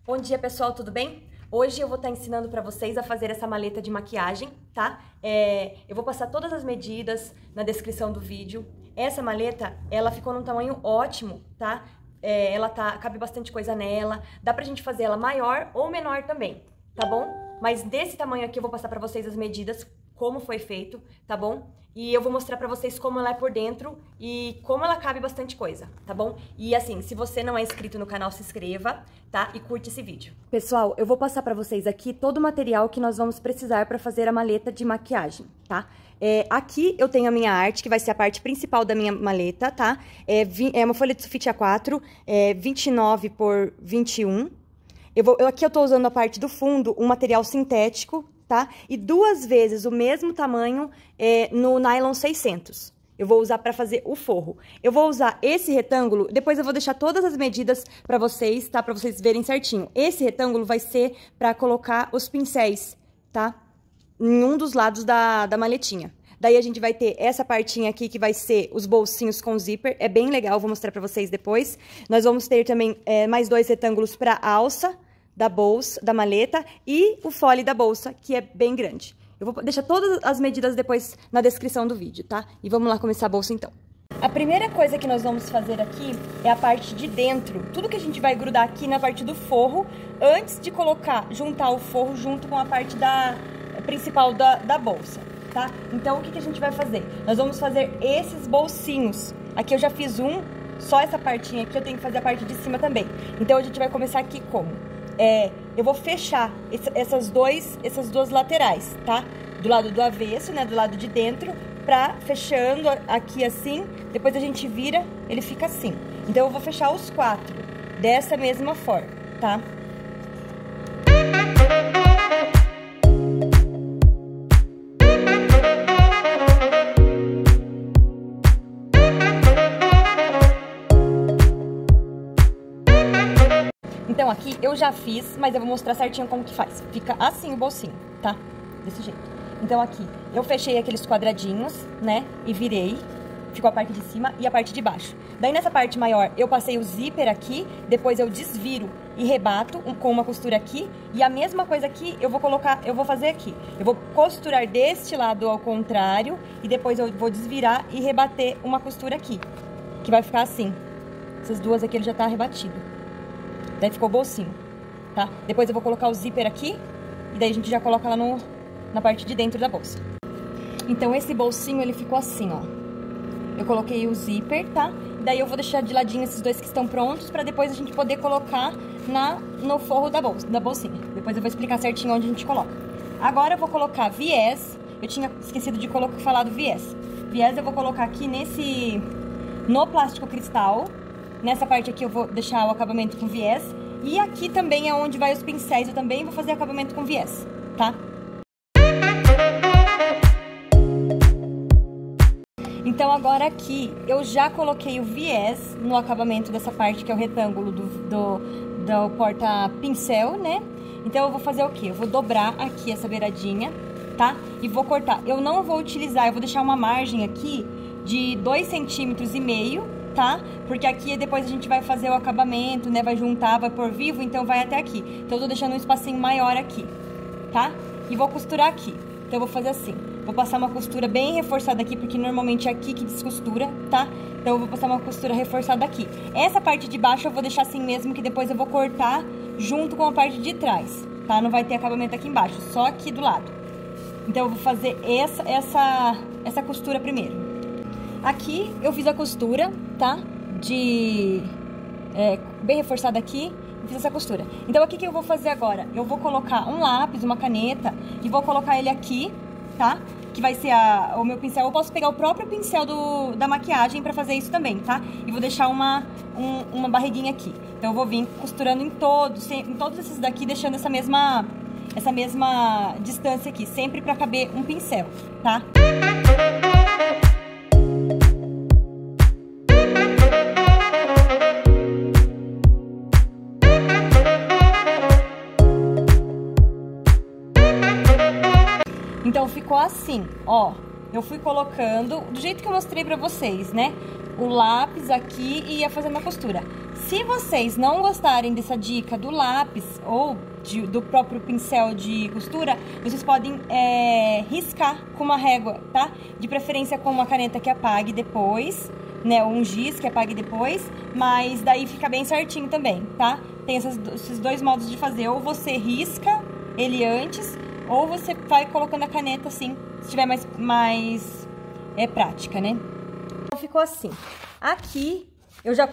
Bom dia, pessoal, tudo bem? Hoje eu vou estar ensinando para vocês a fazer essa maleta de maquiagem, tá? Eu vou passar todas as medidas na descrição do vídeo. Essa maleta, ela ficou num tamanho ótimo, tá? Cabe bastante coisa nela, dá pra gente fazer ela maior ou menor também, tá bom? Mas desse tamanho aqui eu vou passar pra vocês as medidas, como foi feito, tá bom? E eu vou mostrar pra vocês como ela é por dentro e como ela cabe bastante coisa, tá bom? E assim, se você não é inscrito no canal, se inscreva, tá? E curte esse vídeo. Pessoal, eu vou passar pra vocês aqui todo o material que nós vamos precisar pra fazer a maleta de maquiagem, tá? Aqui eu tenho a minha arte, que vai ser a parte principal da minha maleta, tá? É uma folha de sulfite A4, 29 por 21. Aqui eu tô usando a parte do fundo, um material sintético, tá? E 2 vezes o mesmo tamanho no nylon 600. Eu vou usar pra fazer o forro. Eu vou usar esse retângulo, depois eu vou deixar todas as medidas pra vocês, tá? Pra vocês verem certinho. Esse retângulo vai ser pra colocar os pincéis, tá? Em um dos lados da maletinha. Daí a gente vai ter essa partinha aqui que vai ser os bolsinhos com zíper. É bem legal, vou mostrar pra vocês depois. Nós vamos ter também mais 2 retângulos pra alça da bolsa, da maleta, e o fole da bolsa, que é bem grande. Eu vou deixar todas as medidas depois na descrição do vídeo, tá? E vamos lá começar a bolsa, então. A primeira coisa que nós vamos fazer aqui é a parte de dentro. Tudo que a gente vai grudar aqui na parte do forro, antes de juntar o forro junto com a parte principal da bolsa, tá? Então, o que a gente vai fazer? Nós vamos fazer esses bolsinhos. Aqui eu já fiz só essa partinha aqui, eu tenho que fazer a parte de cima também. Então, a gente vai começar aqui como? Eu vou fechar essas duas laterais, tá? Do lado do avesso, né? Do lado de dentro, fechando aqui assim. Depois a gente vira, ele fica assim. Então, eu vou fechar os 4 dessa mesma forma, tá? Então, aqui eu já fiz, mas eu vou mostrar certinho como que faz. Fica assim o bolsinho, tá? Desse jeito. Então, aqui, eu fechei aqueles quadradinhos, né? E virei. Ficou a parte de cima e a parte de baixo. Daí, nessa parte maior, eu passei o zíper aqui. Depois, eu desviro e rebato com uma costura aqui. E a mesma coisa aqui, eu vou fazer aqui. Eu vou costurar deste lado ao contrário. E depois, eu vou desvirar e rebater uma costura aqui. Que vai ficar assim. Essas duas aqui, ele já tá rebatido. Daí ficou o bolsinho, tá? Depois eu vou colocar o zíper aqui, e daí a gente já coloca lá na parte de dentro da bolsa. Então, esse bolsinho, ele ficou assim, ó. Eu coloquei o zíper, tá? Daí eu vou deixar de ladinho esses 2 que estão prontos, pra depois a gente poder colocar no forro da bolsinha. Depois eu vou explicar certinho onde a gente coloca. Agora eu vou colocar viés. Eu tinha esquecido de falar do viés. Viés eu vou colocar aqui no plástico cristal. Nessa parte aqui eu vou deixar o acabamento com viés. E aqui também é onde vai os pincéis. Eu também vou fazer acabamento com viés, tá? Então, agora aqui eu já coloquei o viés no acabamento dessa parte, que é o retângulo do porta-pincel, né? Então, eu vou fazer o quê? Eu vou dobrar aqui essa beiradinha, tá? E vou cortar. Eu não vou utilizar, eu vou deixar uma margem aqui de 2,5 cm, tá? Porque aqui depois a gente vai fazer o acabamento, né? Vai juntar, vai pôr vivo, então vai até aqui. Então, eu tô deixando um espacinho maior aqui, tá? E vou costurar aqui. Então, eu vou fazer assim. Vou passar uma costura bem reforçada aqui, porque normalmente é aqui que descostura, tá? Então, eu vou passar uma costura reforçada aqui. Essa parte de baixo eu vou deixar assim mesmo, que depois eu vou cortar junto com a parte de trás, tá? Não vai ter acabamento aqui embaixo, só aqui do lado. Então, eu vou fazer essa costura primeiro. Aqui eu fiz a costura, tá? Bem reforçada aqui, fiz essa costura. Então, aqui que eu vou fazer agora? Eu vou colocar um lápis, uma caneta, e vou colocar ele aqui, tá? Que vai ser o meu pincel. Eu posso pegar o próprio pincel da maquiagem pra fazer isso também, tá? E vou deixar uma barriguinha aqui. Então, eu vou vir costurando em todos esses daqui, deixando essa mesma distância aqui, sempre pra caber um pincel, tá? Então, ficou assim, ó. eu fui colocando do jeito que eu mostrei pra vocês, né? O lápis aqui e ia fazendo a costura. Se vocês não gostarem dessa dica do lápis ou do próprio pincel de costura, vocês podem riscar com uma régua, tá? De preferência com uma caneta que apague depois, né? Ou um giz que apague depois, mas daí fica bem certinho também, tá? Tem esses dois modos de fazer, ou você risca ele antes, ou você vai colocando a caneta assim, se tiver mais prática, né? Então ficou assim. Aqui eu já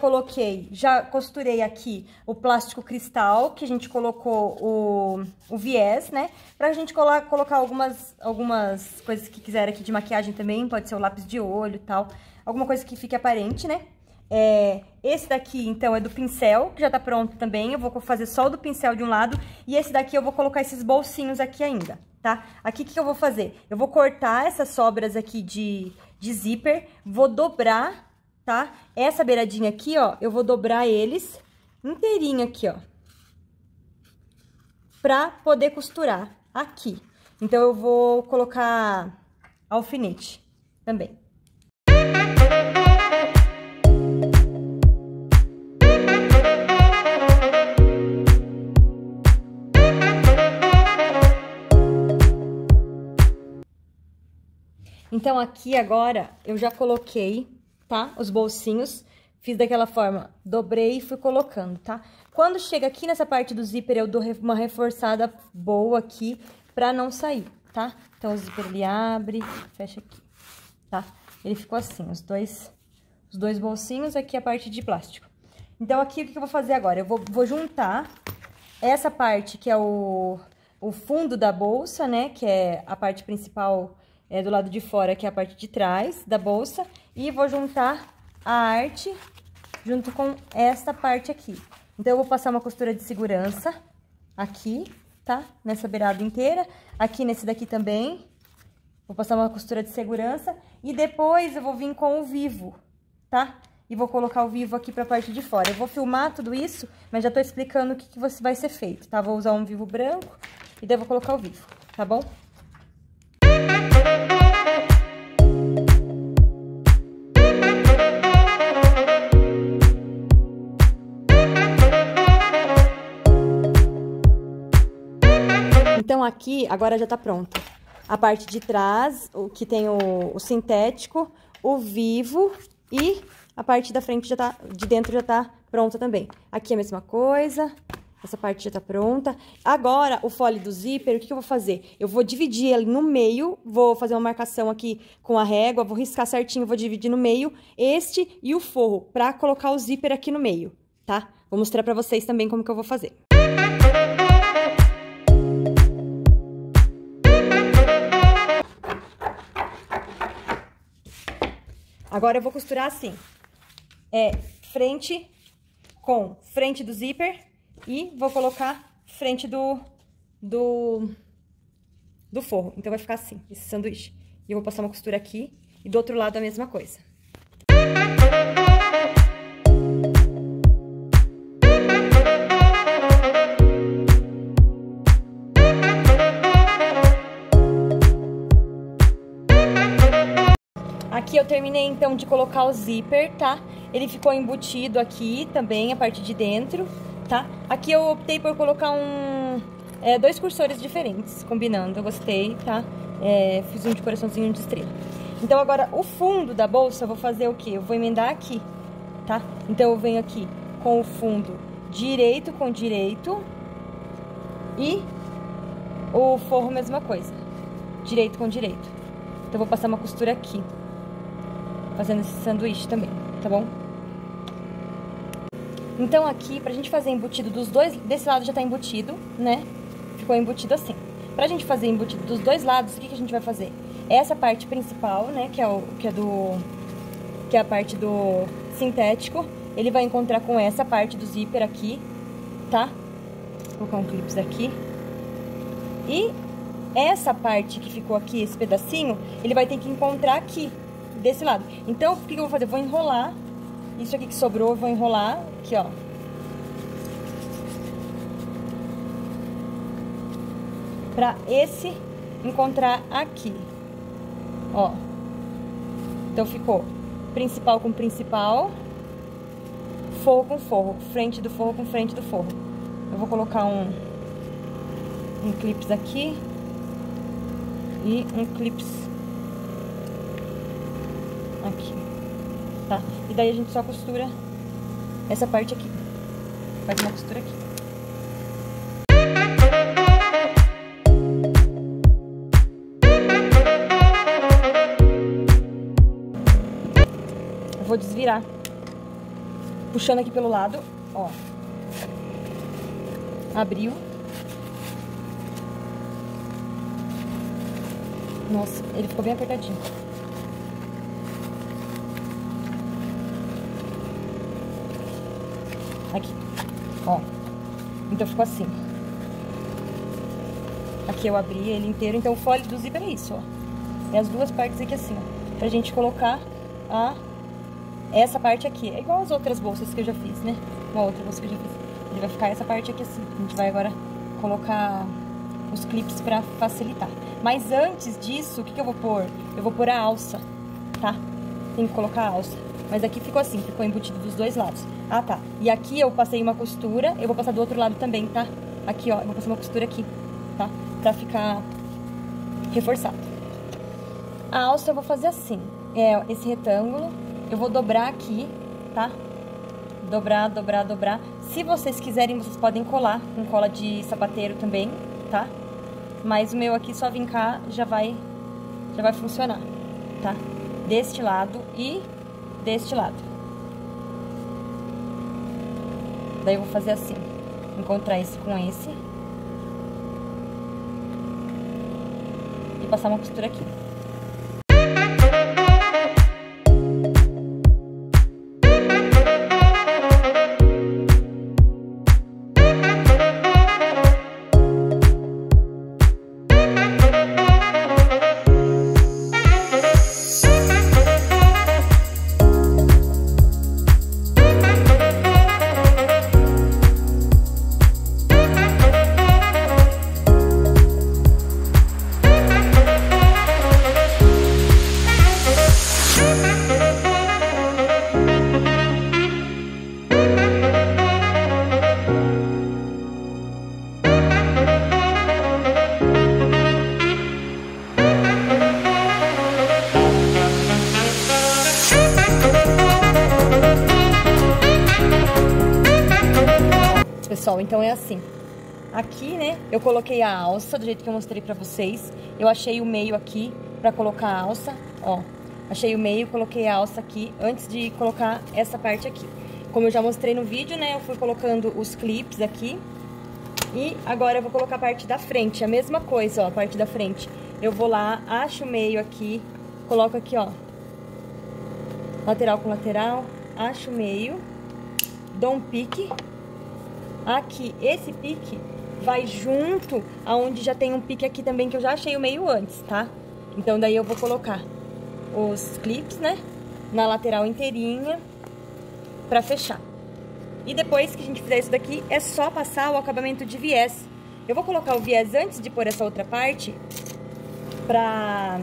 costurei aqui o plástico cristal, que a gente colocou o viés, né? Pra gente colocar algumas coisas que quiser aqui de maquiagem também, pode ser o lápis de olho e tal, alguma coisa que fique aparente, né? Esse daqui, então, é do pincel, que já tá pronto também, eu vou fazer só o do pincel de um lado, e esse daqui eu vou colocar esses bolsinhos aqui ainda, tá? Aqui, o que eu vou fazer? Eu vou cortar essas sobras aqui de zíper, vou dobrar, tá? Essa beiradinha aqui, ó, eu vou dobrar eles inteirinho aqui, ó, pra poder costurar aqui. Então, eu vou colocar alfinete também. Então, aqui agora, eu já coloquei, tá? Os bolsinhos, fiz daquela forma, dobrei e fui colocando, tá? Quando chega aqui nessa parte do zíper, eu dou uma reforçada boa aqui pra não sair, tá? Então, o zíper, ele abre, fecha aqui, tá? Ele ficou assim, os dois bolsinhos, aqui a parte de plástico. Então, aqui, o que eu vou fazer agora? Eu vou juntar essa parte que é o fundo da bolsa, né? Que é a parte principal do lado de fora, que é a parte de trás da bolsa. E vou juntar a arte junto com esta parte aqui. Então, eu vou passar uma costura de segurança aqui, tá? Nessa beirada inteira. Aqui nesse daqui também. Vou passar uma costura de segurança. E depois eu vou vir com o vivo, tá? E vou colocar o vivo aqui pra parte de fora. Eu vou filmar tudo isso, mas já tô explicando o que vai ser feito, tá? Vou usar um vivo branco e daí vou colocar o vivo, tá bom? Então, aqui, agora já tá pronto. A parte de trás, o que tem o sintético, o vivo e a parte da frente de dentro já tá pronta também. Aqui a mesma coisa, essa parte já tá pronta. Agora, o fole do zíper, o que eu vou fazer? Eu vou dividir ele no meio, vou fazer uma marcação aqui com a régua, vou riscar certinho, vou dividir no meio este e o forro, pra colocar o zíper aqui no meio, tá? Vou mostrar pra vocês também como que eu vou fazer. Agora, eu vou costurar assim, frente com frente do zíper e vou colocar frente do forro. Então, vai ficar assim, esse sanduíche. E eu vou passar uma costura aqui e do outro lado a mesma coisa. Aqui eu terminei, então, de colocar o zíper, tá? Ele ficou embutido aqui também, a parte de dentro, tá? Aqui eu optei por colocar dois cursores diferentes, combinando. Eu gostei, tá? Fiz um de coraçãozinho de estrela. Então, agora, o fundo da bolsa, eu vou fazer o quê? Eu vou emendar aqui, tá? Então, eu venho aqui com o fundo direito com direito e o forro, mesma coisa. Direito com direito. Então, eu vou passar uma costura aqui, fazendo esse sanduíche também, tá bom? Então, aqui, pra gente fazer embutido dos dois, desse lado já tá embutido, né? Ficou embutido assim. Pra gente fazer embutido dos dois lados, o que a gente vai fazer? Essa parte principal, né, que é a parte do sintético, ele vai encontrar com essa parte do zíper aqui, tá? Vou colocar um clips aqui. E essa parte que ficou aqui, esse pedacinho, ele vai ter que encontrar aqui, desse lado. Então, o que eu vou fazer? Eu vou enrolar isso aqui que sobrou, eu vou enrolar aqui, ó. Pra esse encontrar aqui, ó. Então, ficou principal com principal, forro com forro, frente do forro com frente do forro. Eu vou colocar um clips aqui e um clips aqui, tá? E daí a gente só costura essa parte aqui. Faz uma costura aqui. Eu vou desvirar, puxando aqui pelo lado, ó. Abriu. Nossa, ele ficou bem apertadinho. Aqui, ó. Então ficou assim. Aqui eu abri ele inteiro. Então o fole do zíper é isso, ó. É as duas partes aqui assim, ó. Pra gente colocar essa parte aqui. É igual as outras bolsas que eu já fiz, né? Uma outra bolsa que eu já fiz. Ele vai ficar essa parte aqui assim. A gente vai agora colocar os clips pra facilitar. Mas antes disso, o que eu vou pôr? Eu vou pôr a alça, tá? Tem que colocar a alça. Mas aqui ficou assim, ficou embutido dos dois lados. Ah, tá. E aqui eu passei uma costura, eu vou passar do outro lado também, tá? Aqui, ó, eu vou passar uma costura aqui, tá? Pra ficar reforçado. A alça eu vou fazer assim, esse retângulo, eu vou dobrar aqui, tá? Dobrar, dobrar, dobrar. Se vocês quiserem, vocês podem colar com cola de sapateiro também, tá? Mas o meu aqui, só vincar, já vai funcionar, tá? Deste lado e deste lado. Daí eu vou fazer assim, encontrar esse com esse. E passar uma costura aqui. Pessoal, então é assim. Aqui, né, eu coloquei a alça do jeito que eu mostrei pra vocês. Eu achei o meio aqui pra colocar a alça, ó. Achei o meio, coloquei a alça aqui antes de colocar essa parte aqui. Como eu já mostrei no vídeo, né, eu fui colocando os clips aqui. E agora eu vou colocar a parte da frente, a mesma coisa, ó, a parte da frente. Eu vou lá, acho o meio aqui, coloco aqui, ó, lateral com lateral, acho o meio, dou um pique. Aqui, esse pique vai junto aonde já tem um pique aqui também, que eu já achei o meio antes, tá? Então, daí eu vou colocar os clips, né, na lateral inteirinha pra fechar. E depois que a gente fizer isso daqui, é só passar o acabamento de viés. Eu vou colocar o viés antes de pôr essa outra parte pra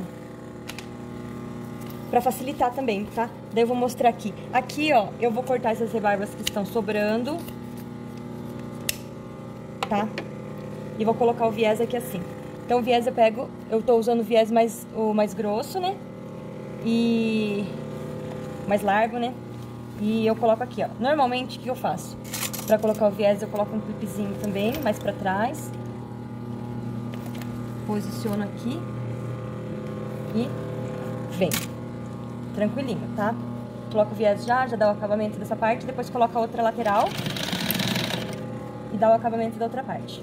facilitar também, tá? Daí eu vou mostrar aqui. Aqui, ó, eu vou cortar essas rebarbas que estão sobrando, tá? E vou colocar o viés aqui assim. Então o viés eu tô usando o viés o mais grosso, né? E mais largo, né? E eu coloco aqui, ó. Normalmente, o que eu faço? Pra colocar o viés, eu coloco um clipezinho também, mais pra trás. Posiciono aqui. E vem. Tranquilinho, tá? Coloco o viés já dá o acabamento dessa parte. Depois coloco a outra lateral. E dá o acabamento da outra parte.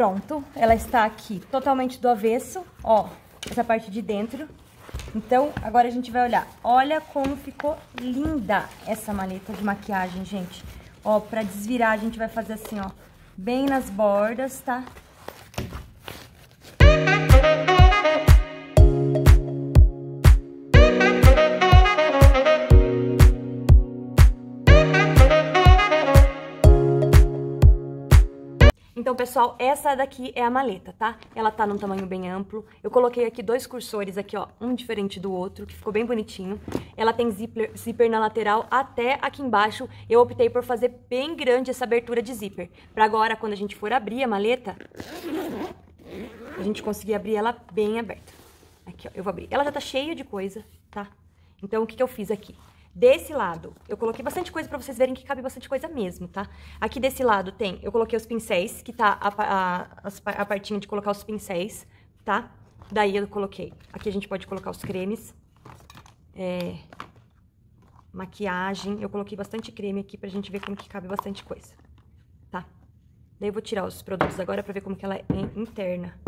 Pronto, ela está aqui totalmente do avesso, ó, essa parte de dentro. Então, agora a gente vai olhar. Olha como ficou linda essa maleta de maquiagem, gente. Ó, pra desvirar a gente vai fazer assim, ó, bem nas bordas, tá? Então, pessoal, essa daqui é a maleta, tá? Ela tá num tamanho bem amplo. Eu coloquei aqui 2 cursores aqui, ó, um diferente do outro, que ficou bem bonitinho. Ela tem zíper na lateral até aqui embaixo. Eu optei por fazer bem grande essa abertura de zíper. Pra agora, quando a gente for abrir a maleta, a gente conseguir abrir ela bem aberta. Aqui, ó, eu vou abrir. Ela já tá cheia de coisa, tá? Então, o que que eu fiz aqui? Desse lado, eu coloquei bastante coisa pra vocês verem que cabe bastante coisa mesmo, tá? Aqui desse lado tem, eu coloquei os pincéis, que tá a partinha de colocar os pincéis, tá? Daí eu coloquei, aqui a gente pode colocar os cremes, maquiagem, eu coloquei bastante creme aqui pra gente ver como que cabe bastante coisa, tá? Daí eu vou tirar os produtos agora pra ver como que ela é interna.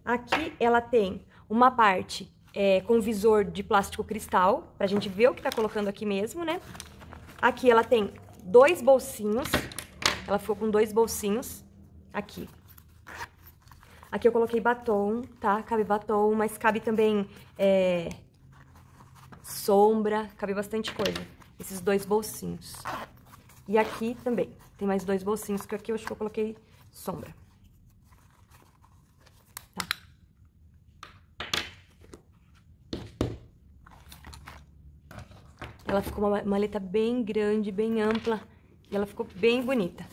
Aqui ela tem uma parte com visor de plástico cristal, pra gente ver o que tá colocando aqui mesmo, né? Aqui ela tem 2 bolsinhos, ela ficou com 2 bolsinhos aqui. Aqui eu coloquei batom, tá? Cabe batom, mas cabe também sombra, cabe bastante coisa. Esses 2 bolsinhos. E aqui também, tem mais 2 bolsinhos, que aqui eu acho que eu coloquei sombra. Ela ficou uma maleta bem grande, bem ampla, e ela ficou bem bonita.